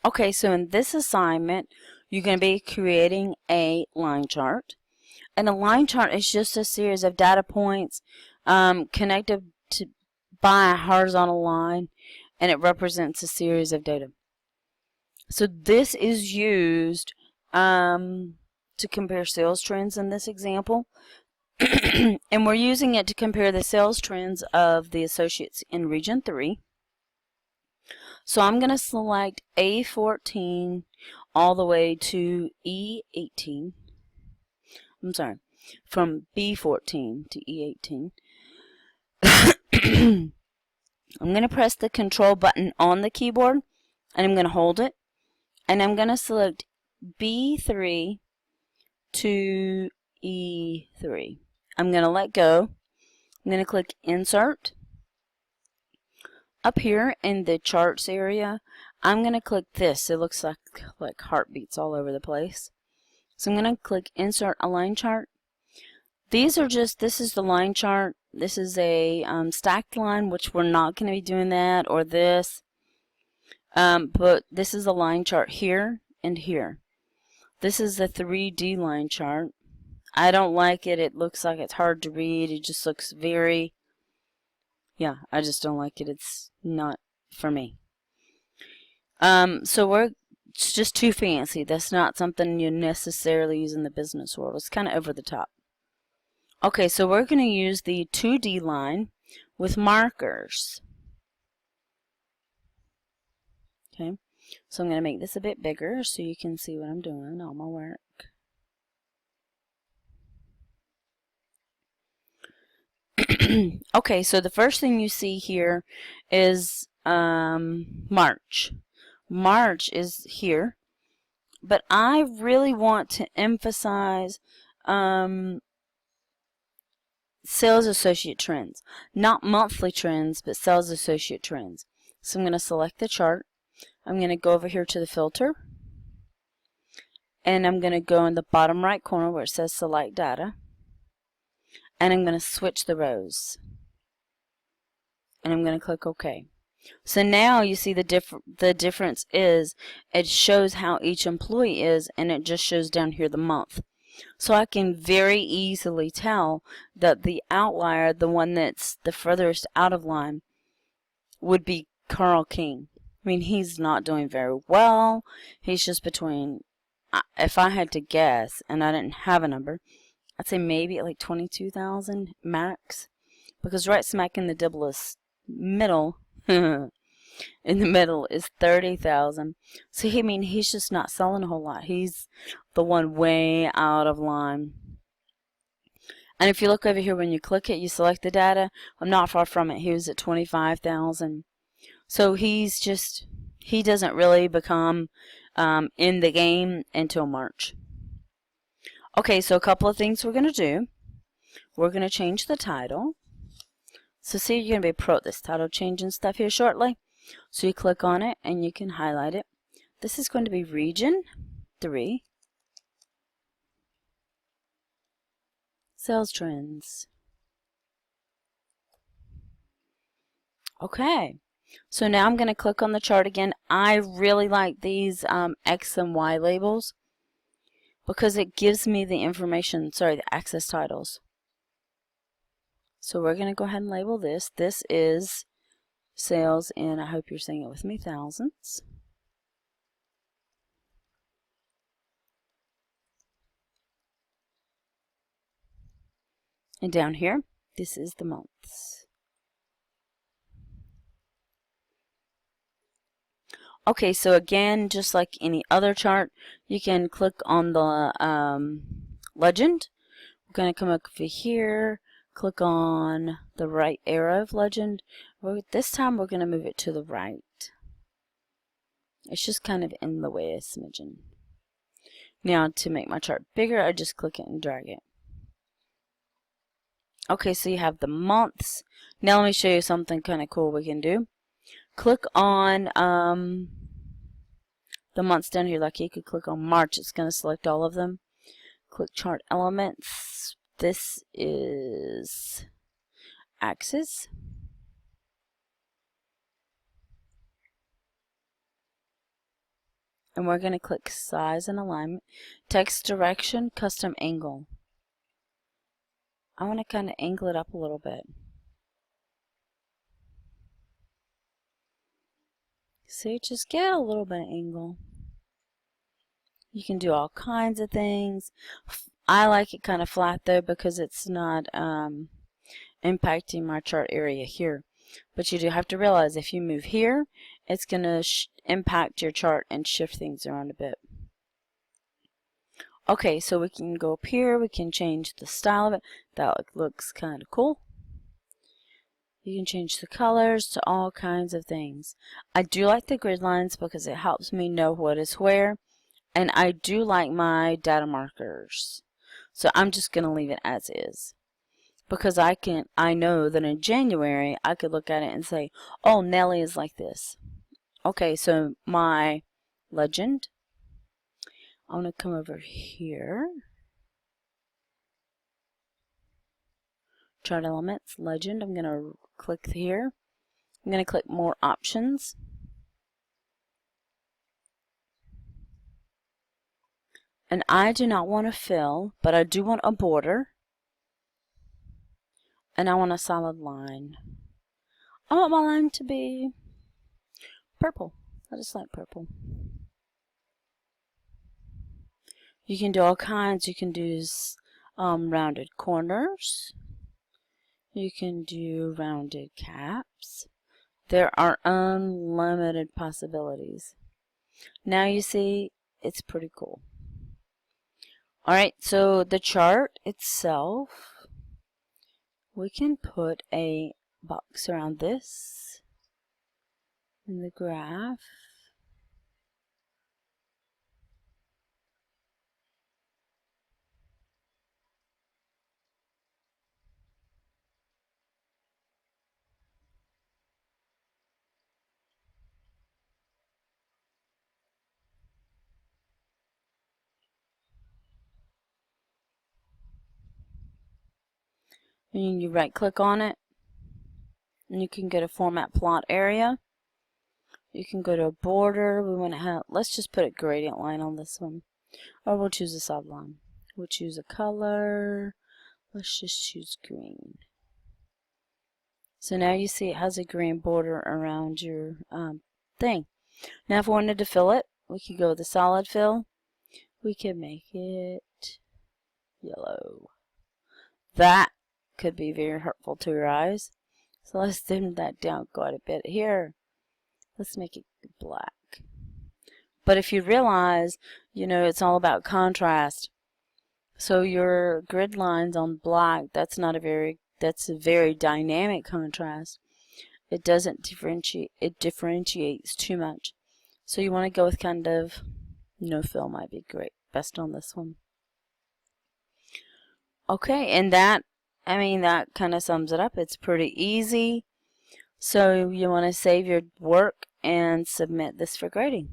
Okay, so in this assignment, you're going to be creating a line chart. And a line chart is just a series of data points connected by a horizontal line, and it represents a series of data. So this is used to compare sales trends in this example. And we're using it to compare the sales trends of the associates in Region 3. So I'm going to select A14 all the way to E18. I'm sorry, from B14 to E18. I'm going to press the control button on the keyboard, and I'm going to hold it, and I'm going to select B3 to E3. I'm going to let go. I'm going to click Insert. Up here in the charts area, I'm going to click this. It looks like heartbeats all over the place. So I'm going to click Insert a Line Chart. This is the line chart. This is a stacked line, which we're not going to be doing that, or this. But this is a line chart here and here. This is the 3D line chart. I don't like it. It looks like it's hard to read. It just looks very, yeah, I just don't like it. It's not for me. So it's just too fancy. That's not something you necessarily use in the business world. It's kind of over the top. Okay, so we're going to use the 2D line with markers. Okay, so I'm going to make this a bit bigger so you can see what I'm doing on my work. Okay, so the first thing you see here is March. March is here, but I really want to emphasize sales associate trends. Not monthly trends, but sales associate trends. So I'm going to select the chart. I'm going to go over here to the filter, and I'm going to go in the bottom right corner where it says Select Data, and I'm going to switch the rows, and I'm going to click OK. So now you see the difference is it shows how each employee is, and it just shows down here the month. So I can very easily tell that the outlier, the one that's the furthest out of line, would be Carl King. I mean, he's not doing very well. He's just between, if I had to guess, and I didn't have a number, I'd say maybe at like 22,000 max. Because right smack in the middle, in the middle is 30,000. So I mean, he's just not selling a whole lot. He's the one way out of line. And if you look over here, when you click it, you select the data. I'm not far from it. He was at 25,000. So he doesn't really become in the game until March. Okay, so a couple of things we're going to do. We're going to change the title. So see, you're going to be pro at this title changing stuff here shortly. So you click on it and you can highlight it. This is going to be Region 3. Sales Trends. Okay. So now I'm going to click on the chart again. I really like these X and Y labels because it gives me the information, the access titles. So we're going to go ahead and label this. This is sales in, I hope you're saying it with me, thousands. And down here, this is the months. Okay, so again, just like any other chart, you can click on the legend. We're going to come over here, click on the right arrow of legend. This time we're going to move it to the right. It's just kind of in the way a smidgen. Now to make my chart bigger, I just click it and drag it. Okay, so you have the months. Now let me show you something kind of cool we can do. Click on the months down here, like you could click on March. It's going to select all of them. Click Chart Elements. This is Axis. and we're going to click size and alignment, text direction, custom angle. I want to kind of angle it up a little bit. See, just get a little bit of angle. You can do all kinds of things. I like it kind of flat though because it's not impacting my chart area here. But you do have to realize if you move here, it's going to impact your chart and shift things around a bit. Okay, so we can go up here, we can change the style of it. That looks kind of cool. You can change the colors to all kinds of things. I do like the grid lines because it helps me know what is where. And I do like my data markers. So I'm just going to leave it as is. Because I know that in January I could look at it and say, oh, Nellie is like this. Okay, so my legend, I want to come over here. Chart elements, legend, I'm going to click here. I'm going to click more options. And I do not want to fill, but I do want a border. And I want a solid line. I want my line to be purple. I just like purple. You can do all kinds. You can do rounded corners. You can do rounded caps. There are unlimited possibilities. Now you see, it's pretty cool. Alright, so the chart itself, we can put a box around this in the graph. And you right click on it and you can go to format plot area. You can go to a border. We want to have, let's just put a gradient line on this one, or we'll choose a solid line. We'll choose a color. Let's just choose green. So now you see it has a green border around your thing. Now if we wanted to fill it, we could go with the solid fill. We could make it yellow. That could be very hurtful to your eyes. So let's dim that down quite a bit here. Let's make it black. But if you realize, you know, it's all about contrast. So your grid lines on black, that's a very dynamic contrast. It doesn't differentiate, it differentiates too much. So you want to go with kind of no fill might be great. Best on this one. Okay, and that kind of sums it up. It's pretty easy. So you want to save your work and submit this for grading.